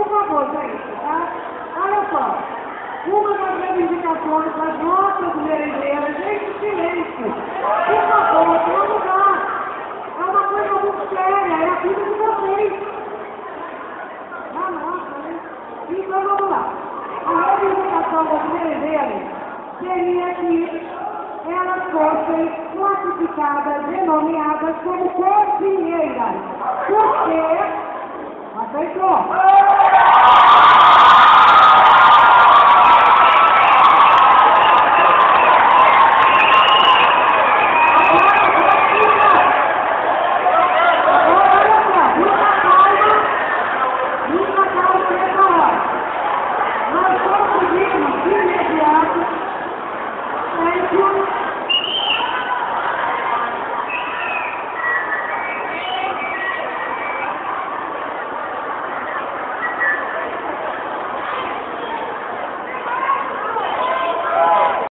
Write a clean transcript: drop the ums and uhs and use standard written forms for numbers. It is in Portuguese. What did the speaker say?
por favor, gente, tá? Olha só, uma das reivindicações das nossas merendeiras, gente, silêncio, por favor, tem lugar. É uma coisa muito séria, é a vida de vocês. Ah, nossa, né? Então vamos lá. A reivindicação das merendeiras seria que elas fossem classificadas, denominadas como cozinheiras. Por quê? Aceitou?